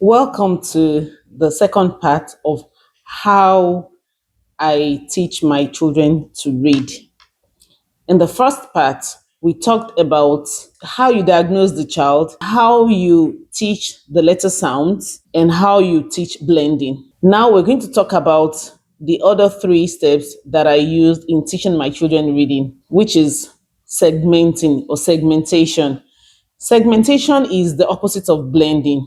Welcome to the second part of how I teach my children to read. In the first part, we talked about how you diagnose the child, how you teach the letter sounds, and how you teach blending. Now we're going to talk about the other three steps that I used in teaching my children reading, which is segmenting or segmentation. Segmentation is the opposite of blending.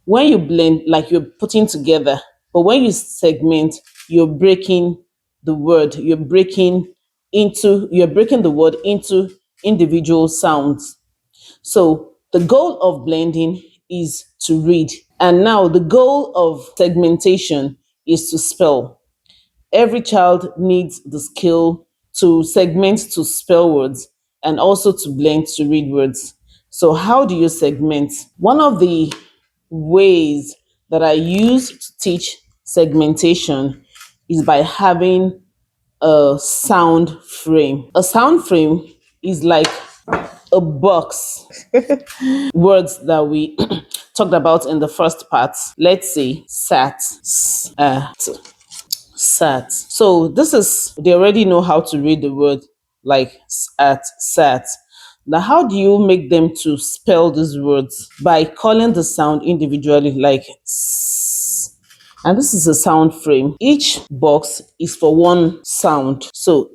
When you blend, like you're putting together, but when you segment, you're breaking the word, you're breaking the word into individual sounds. So the goal of blending is to read. And now the goal of segmentation is to spell. Every child needs the skill to segment to spell words and also to blend to read words. So, how do you segment? One of the ways that I use to teach segmentation is by having a sound frame. A sound frame is like a box, words that we talked about in the first part. Let's say sat, sat. So this is, they already know how to read the word like sat. Now, how do you make them to spell these words? By calling the sound individually, like s. And this is a sound frame. Each box is for one sound. So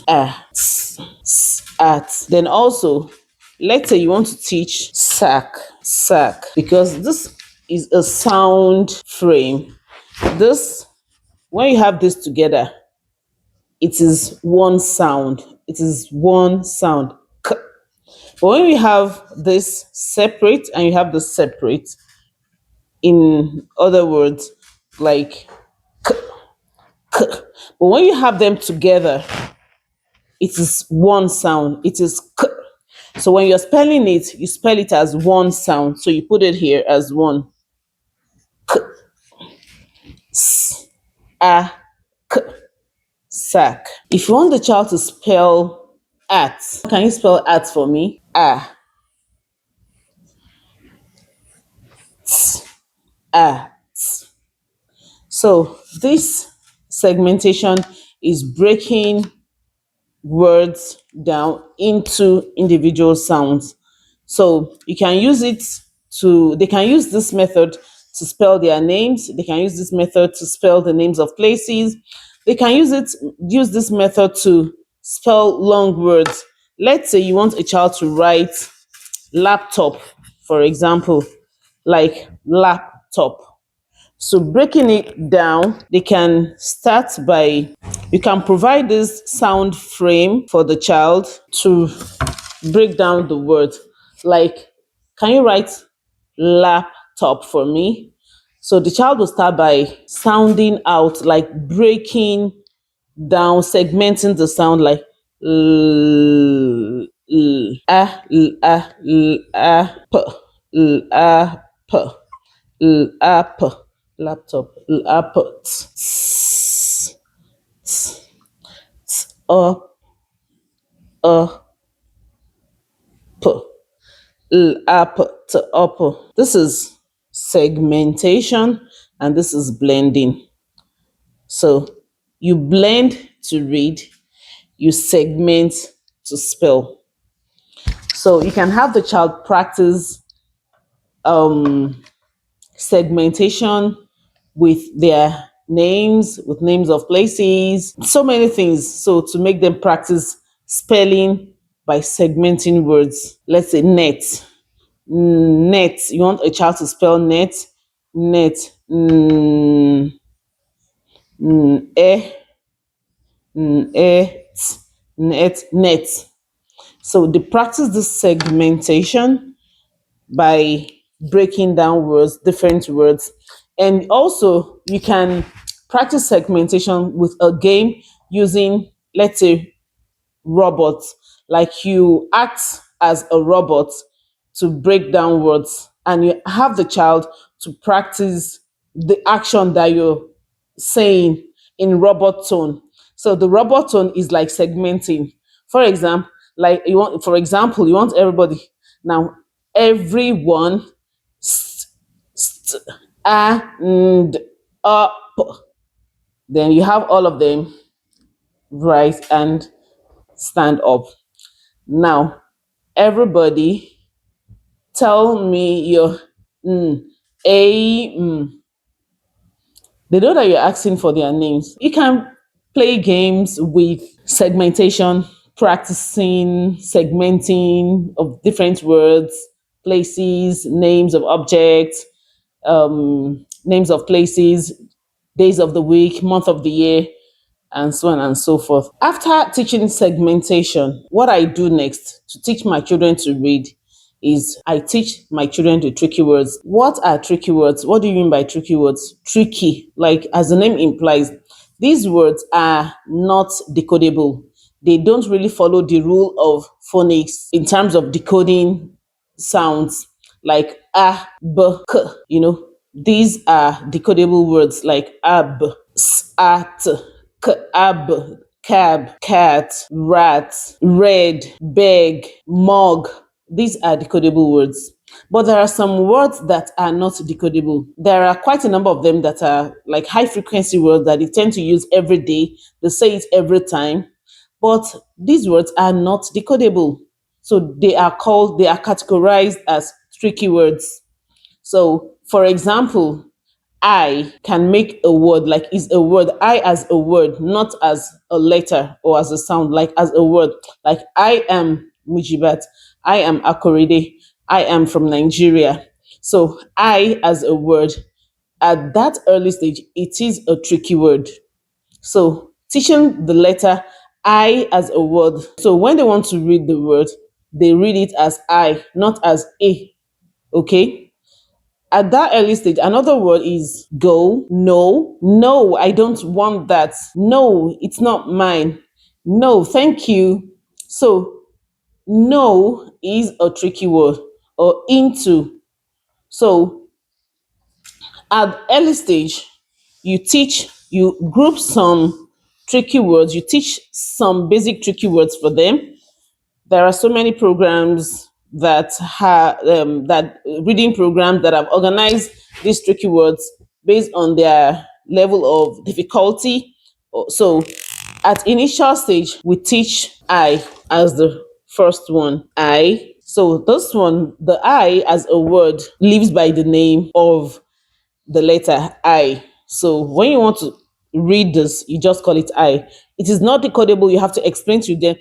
at. Then also, let's say you want to teach sack, because this is a sound frame. This, when you have this together, it is one sound. It is one sound. K. But when you have this separate and you have this separate, in other words, like k, k. But when you have them together, it is one sound. It is k. So when you're spelling it, you spell it as one sound. So you put it here as one. K, s, a, k, sack. If you want the child to spell at, can you spell at for me? A, t, a. So this segmentation is breaking words down into individual sounds. So you can use it they can use this method to spell their names. They can use this method to spell the names of places. They can use this method to spell long words. Let's say you want a child to write laptop, for example, like laptop. So breaking it down, they can start by, you can provide this sound frame for the child to break down the word. Like, can you write laptop for me? So the child will start by sounding out, like breaking down, segmenting the sound, like l, l, a, l, a, l, a, p, l, a, p, l, a, p, laptop, l, a, p, t, t, o, p, l, a, p, t, o, p. This is segmentation and this is blending. So you blend to read, you segment to spell. So you can have the child practice segmentation with their names, with names of places, so many things. So to make them practice spelling by segmenting words. Let's say net. Net. You want a child to spell net. Net. E, net. So they practice this segmentation by breaking down words, different words. And also you can practice segmentation with a game using, let's say, robots. Like you act as a robot to break down words and you have the child to practice the action that you're saying in robot tone. So the robot tone is like segmenting. For example, you want everybody now. everyone, st, and up. Then you have all of them, rise and stand up. Now, everybody, tell me your a. They know that you're asking for their names. You can play games with segmentation, practicing segmenting of different words, places, names of objects, names of places, days of the week, month of the year, and so on and so forth. After teaching segmentation, what I do next to teach my children to read is I teach my children the tricky words. What are tricky words? What do you mean by tricky words? Tricky, like as the name implies, these words are not decodable. They don't really follow the rule of phonics in terms of decoding sounds like a, b, k, these are decodable words like ab, at, ab, cab, cat, rat, red, beg, mug. These are decodable words. But there are some words that are not decodable. There are quite a number of them that are like high frequency words that they tend to use every day. They say it every time. But these words are not decodable. So they are categorized as tricky words. So, for example, I can make a word like is a word. I as a word, not as a letter or as a sound, like as a word. Like I am Mujibat. I am Akorede. I am from Nigeria. So I as a word, at that early stage, it is a tricky word. So teaching the letter I as a word. So when they want to read the word, they read it as I, not as A. Okay? At that early stage, another word is go, no, no, I don't want that. No, it's not mine. No, thank you. So, no is a tricky word, or into. So, at early stage, you group some tricky words, you teach some basic tricky words for them. There are so many programs that reading programs that have organized these tricky words based on their level of difficulty. So at initial stage, we teach I as the first one. I. So this one, the I as a word lives by the name of the letter I. So when you want to read this, you just call it I. It is not decodable. You have to explain to them.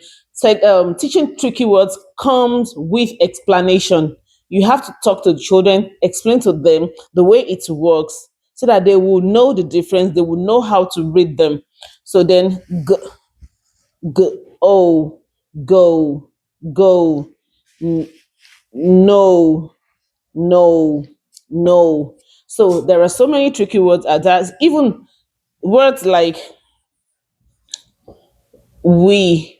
Teaching tricky words comes with explanation. You have to talk to the children, explain to them the way it works, so that they will know the difference. They will know how to read them. So then, oh, go, go, no, no, no. So there are so many tricky words at that. Even words like we,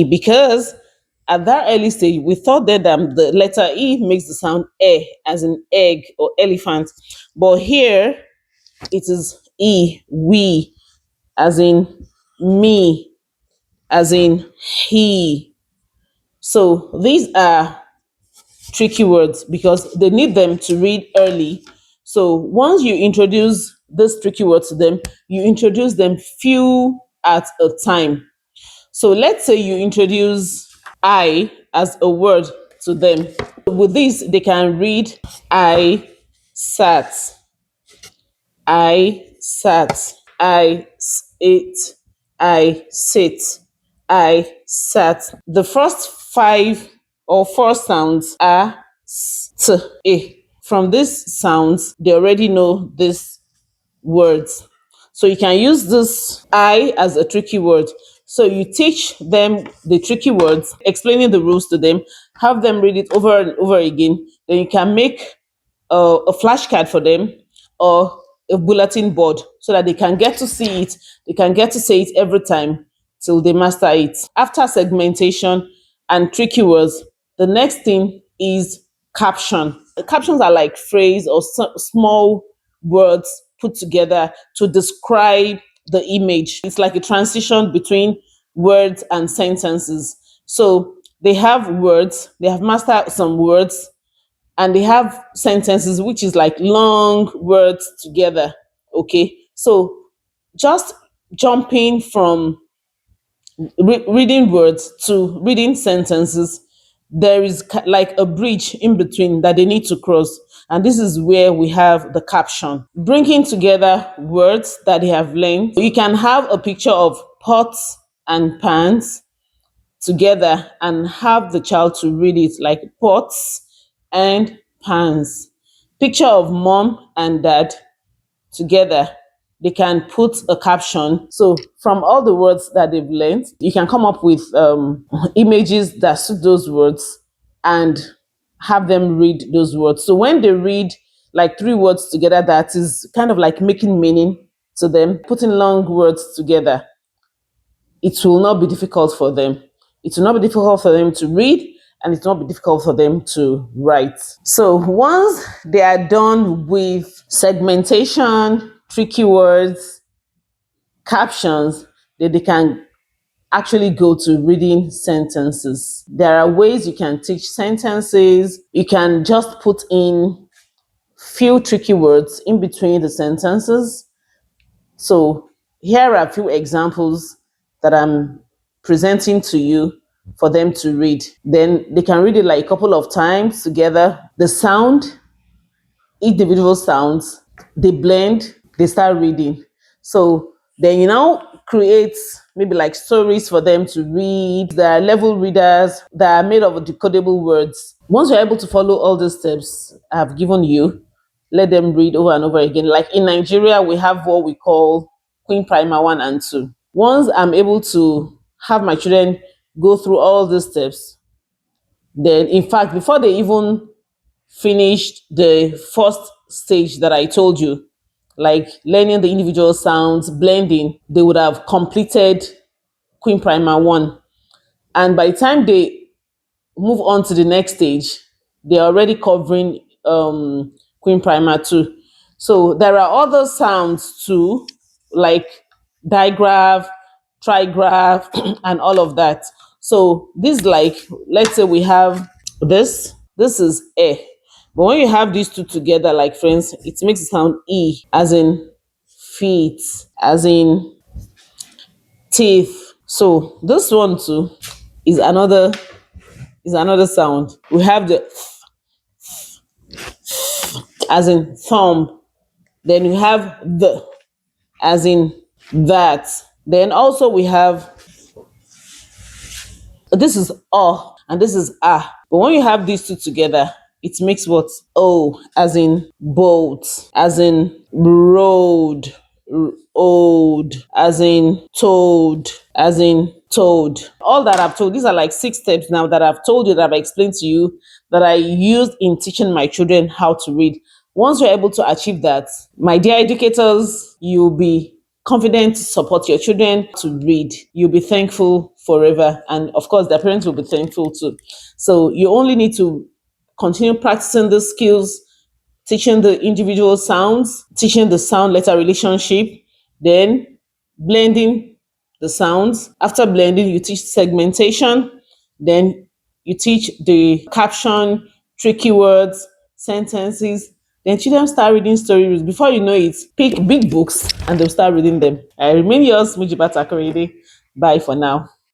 because at that early stage we thought that the letter E makes the sound as in egg or elephant, but here it is E, we, as in me, as in he. So these are tricky words because they need them to read early. So once you introduce this tricky words to them, you introduce them few at a time. So let's say you introduce I as a word to them. With this, they can read I sat, I sat, ate, I sit, I sat. The first five or four sounds are s, t, e. From these sounds, they already know these words. So you can use this I as a tricky word. So you teach them the tricky words, explaining the rules to them, have them read it over and over again. Then you can make a flashcard for them or a bulletin board so that they can get to see it, they can get to say it every time till they master it. After segmentation and tricky words, the next thing is caption. Captions are like phrase or small words put together to describe the image. It's like a transition between words and sentences. So they have words, they have mastered some words, and they have sentences which is like long words together. Okay, so just jumping from reading words to reading sentences, there is like a bridge in between that they need to cross. And this is where we have the caption, bringing together words that they have learned. You can have a picture of pots and pans together and have the child to read it, like pots and pans. Picture of mom and dad together, they can put a caption. So from all the words that they've learned, you can come up with images that suit those words and have them read those words. So when they read like three words together, that is kind of like making meaning to them, putting long words together, it will not be difficult for them. It will not be difficult for them to read, and it will not be difficult for them to write. So once they are done with segmentation, tricky words, captions, then they can actually go to reading sentences. There are ways you can teach sentences. You can just put in few tricky words in between the sentences. So here are a few examples that I'm presenting to you for them to read. Then they can read it like a couple of times together. The sound, individual sounds, they blend, they start reading. So then you now create maybe like stories for them to read. There are level readers that are made of decodable words. Once you're able to follow all the steps I've given you, let them read over and over again. Like in Nigeria, we have what we call Queen Primer 1 and 2. Once I'm able to have my children go through all these steps, then in fact, before they even finished the first stage that I told you, like learning the individual sounds, blending, they would have completed Queen Primer 1. And by the time they move on to the next stage, they're already covering Queen Primer 2. So there are other sounds too, like digraph, trigraph, and all of that. So this, like, let's say we have this is A. But when you have these two together, like friends, it makes it sound E, as in feet, as in teeth. So this one too is another sound. We have the as in thumb. Then we have the as in that. Then also we have this is and this is But when you have these two together, it makes what? O, as in boat, as in road, old, as in toad, as in toad. All that I've told, these are like 6 steps now that I've told you, that I've explained to you, that I used in teaching my children how to read. Once you're able to achieve that, my dear educators, you'll be confident to support your children to read. You'll be thankful forever. And of course, their parents will be thankful too. So you only need to continue practicing the skills, teaching the individual sounds, teaching the sound letter relationship, then blending the sounds. After blending, you teach segmentation, then you teach the caption, tricky words, sentences. Then children start reading stories. Before you know it, pick big books and they'll start reading them. I remain yours, Mujibata Korede. Bye for now.